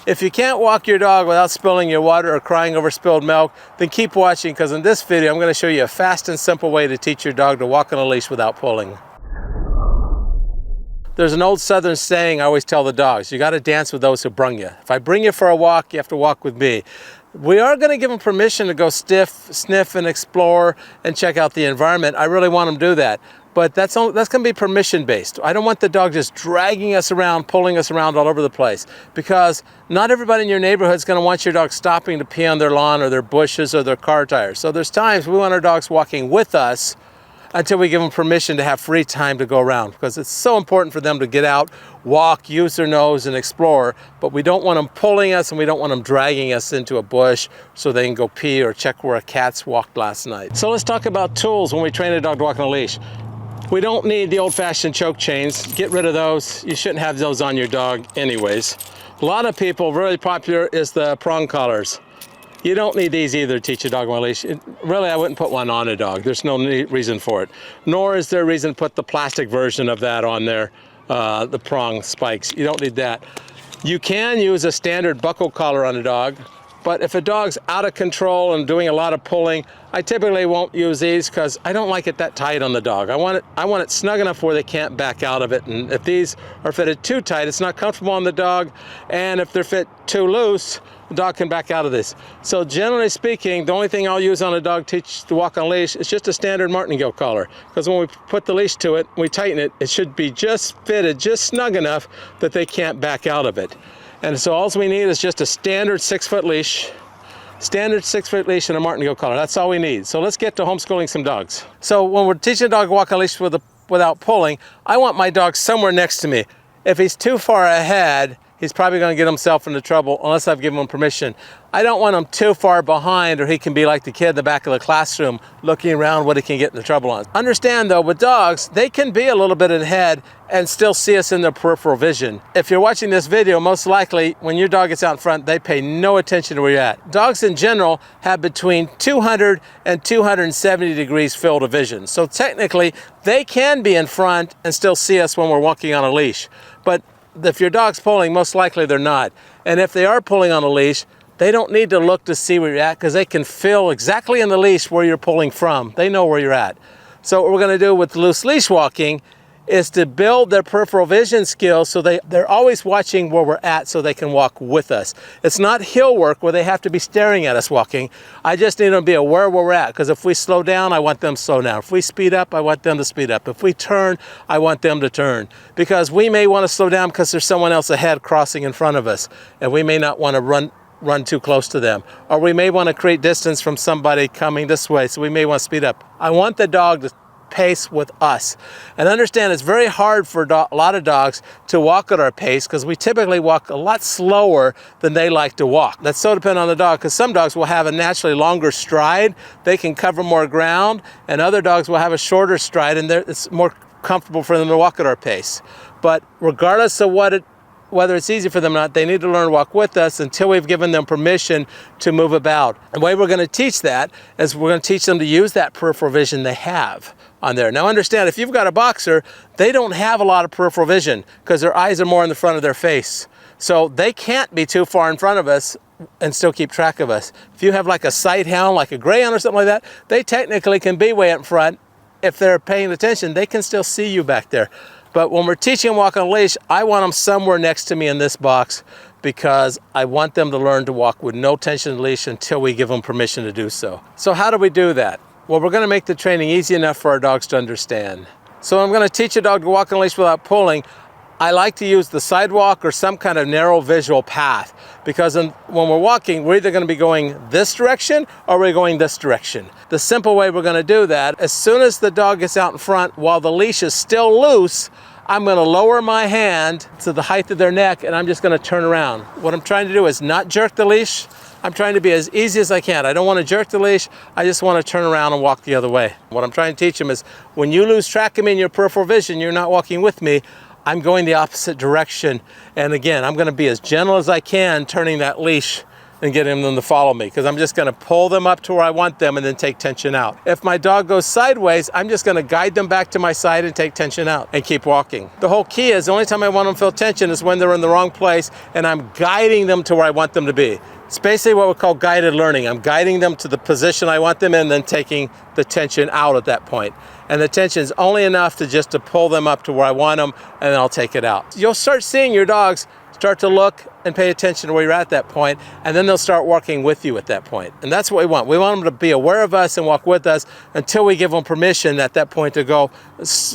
If you can't walk your dog without spilling your water or crying over spilled milk, then keep watching, because in this video I'm going to show you a fast and simple way to teach your dog to walk on a leash without pulling. There's an old Southern saying I always tell the dogs: you got to dance with those who brung you. If I bring you for a walk, you have to walk with me. We are going to give them permission to go sniff and explore and check out the environment. I really want them to do that. But that's going to be permission based. I don't want the dog just dragging us around, pulling us around all over the place, because not everybody in your neighborhood is going to want your dog stopping to pee on their lawn or their bushes or their car tires. So there's times we want our dogs walking with us until we give them permission to have free time to go around, because it's so important for them to get out, walk, use their nose and explore, but we don't want them pulling us and we don't want them dragging us into a bush so they can go pee or check where a cat's walked last night. So let's talk about tools when we train a dog to walk on a leash. We don't need the old-fashioned choke chains. Get rid of those. You shouldn't have those on your dog anyways. A lot of people, really popular is the prong collars. You don't need these either to teach a dog on a leash. Really, I wouldn't put one on a dog. There's no reason for it. Nor is there a reason to put the plastic version of that on there, the prong spikes. You don't need that. You can use a standard buckle collar on a dog, but if a dog's out of control and doing a lot of pulling, I typically won't use these because I don't like it that tight on the dog. I want it snug enough where they can't back out of it. And if these are fitted too tight, it's not comfortable on the dog. And if they're fit too loose, the dog can back out of this. So generally speaking, the only thing I'll use on a dog to walk on a leash is just a standard martingale collar. Because when we put the leash to it, we tighten it, it should be just fitted, just snug enough that they can't back out of it. And so all we need is just a standard 6-foot leash, and a martingale collar. That's all we need. So let's get to homeschooling some dogs. So when we're teaching a dog to walk on a leash without pulling, I want my dog somewhere next to me. If he's too far ahead, he's probably going to get himself into trouble unless I've given him permission. I don't want him too far behind, or he can be like the kid in the back of the classroom looking around what he can get into trouble on. Understand though, with dogs, they can be a little bit ahead and still see us in their peripheral vision. If you're watching this video, most likely when your dog gets out in front, they pay no attention to where you're at. Dogs in general have between 200 and 270 degrees field of vision. So technically, they can be in front and still see us when we're walking on a leash. But if your dog's pulling, most likely they're not. And if they are pulling on a leash, they don't need to look to see where you're at, because they can feel exactly in the leash where you're pulling from. They know where you're at. So what we're going to do with loose leash walking is to build their peripheral vision skills so they're always watching where we're at so they can walk with us. It's not hill work where they have to be staring at us walking. I just need them to be aware where we're at, because if we slow down, I want them to slow down. If we speed up, I want them to speed up. If we turn, I want them to turn. Because we may want to slow down because there's someone else ahead crossing in front of us, and we may not want to run too close to them. Or we may want to create distance from somebody coming this way, so we may want to speed up. I want the dog to pace with us. And understand, it's very hard for a lot of dogs to walk at our pace, because we typically walk a lot slower than they like to walk. That's so dependent on the dog, because some dogs will have a naturally longer stride, they can cover more ground, and other dogs will have a shorter stride, and it's more comfortable for them to walk at our pace. But regardless of whether it's easy for them or not, they need to learn to walk with us until we've given them permission to move about. The way we're going to teach that is we're going to teach them to use that peripheral vision they have on there. Now understand, if you've got a boxer, they don't have a lot of peripheral vision because their eyes are more in the front of their face. So they can't be too far in front of us and still keep track of us. If you have like a sight hound, like a greyhound or something like that, they technically can be way up front. If they're paying attention, they can still see you back there. But when we're teaching them to walk on a leash, I want them somewhere next to me in this box, because I want them to learn to walk with no tension in the leash until we give them permission to do so. So how do we do that? Well, we're going to make the training easy enough for our dogs to understand. So I'm going to teach a dog to walk on a leash without pulling. I like to use the sidewalk or some kind of narrow visual path, because when we're walking, we're either going to be going this direction or we're going this direction. The simple way we're going to do that, as soon as the dog gets out in front while the leash is still loose, I'm going to lower my hand to the height of their neck, and I'm just going to turn around. What I'm trying to do is not jerk the leash. I'm trying to be as easy as I can. I don't want to jerk the leash. I just want to turn around and walk the other way. What I'm trying to teach them is, when you lose track of me in your peripheral vision, you're not walking with me, I'm going the opposite direction. And again, I'm going to be as gentle as I can, turning that leash and getting them to follow me, because I'm just going to pull them up to where I want them and then take tension out. If my dog goes sideways, I'm just going to guide them back to my side and take tension out and keep walking. The whole key is the only time I want them to feel tension is when they're in the wrong place and I'm guiding them to where I want them to be. It's basically what we call guided learning. I'm guiding them to the position I want them in and then taking the tension out at that point. And the tension is only enough to pull them up to where I want them, and then I'll take it out. You'll start seeing your dogs start to look and pay attention to where you're at that point, and then they'll start walking with you at that point. And that's what we want. We want them to be aware of us and walk with us until we give them permission at that point to go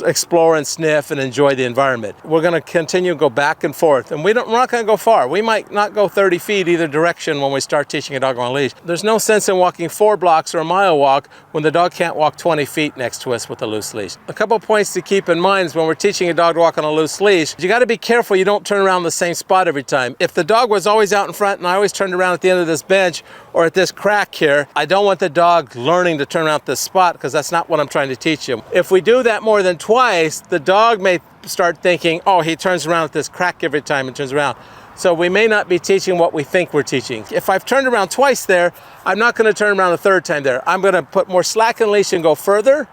explore and sniff and enjoy the environment. We're going to continue to go back and forth, and we're not going to go far. We might not go 30 feet either direction when we start teaching a dog on a leash. There's no sense in walking 4 blocks or a mile walk when the dog can't walk 20 feet next to us with a loose leash. A couple of points to keep in mind is when we're teaching a dog to walk on a loose leash, you got to be careful you don't turn around the same spot every time. If the dog was always out in front and I always turned around at the end of this bench or at this crack here, I don't want the dog learning to turn around at this spot, because that's not what I'm trying to teach him. If we do that more than twice, the dog may start thinking, oh, he turns around at this crack every time and turns around. So we may not be teaching what we think we're teaching. If I've turned around twice there, I'm not going to turn around a third time there. I'm going to put more slack in leash and go further,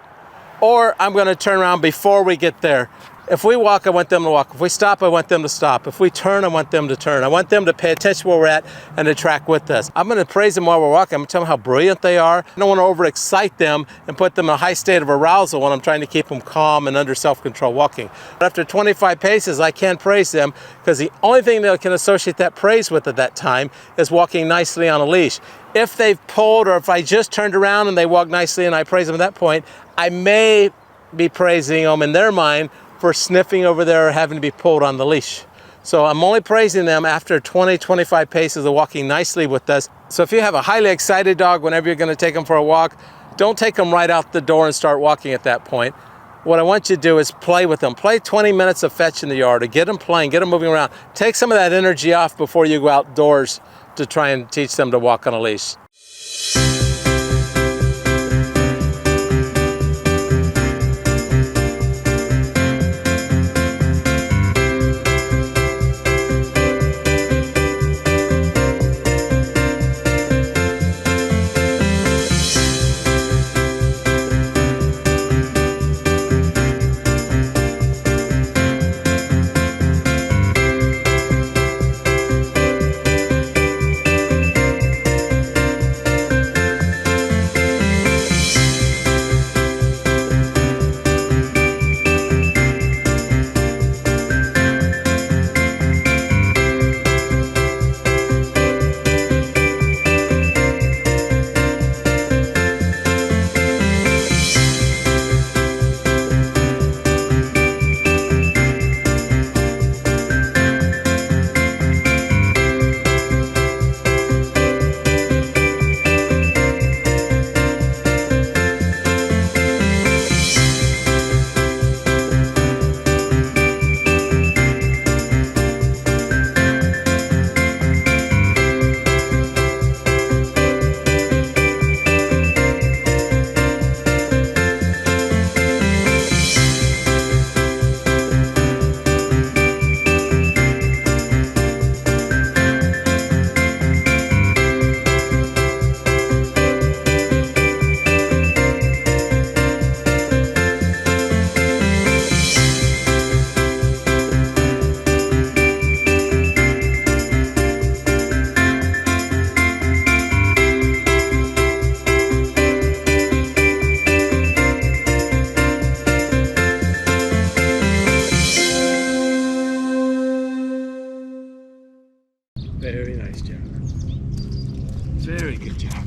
or I'm going to turn around before we get there. If we walk, I want them to walk. If we stop, I want them to stop. If we turn, I want them to turn. I want them to pay attention where we're at and to track with us. I'm going to praise them while we're walking. I'm going to tell them how brilliant they are. I don't want to overexcite them and put them in a high state of arousal when I'm trying to keep them calm and under self-control walking. But after 25 paces, I can praise them, because the only thing they can associate that praise with at that time is walking nicely on a leash. If they've pulled, or if I just turned around and they walk nicely and I praise them at that point, I may be praising them in their mind for sniffing over there or having to be pulled on the leash. So I'm only praising them after 20, 25 paces of walking nicely with us. So if you have a highly excited dog, whenever you're going to take them for a walk, don't take them right out the door and start walking at that point. What I want you to do is play with them. Play 20 minutes of fetch in the yard, or get them playing, get them moving around. Take some of that energy off before you go outdoors to try and teach them to walk on a leash. Very nice job. Very good job.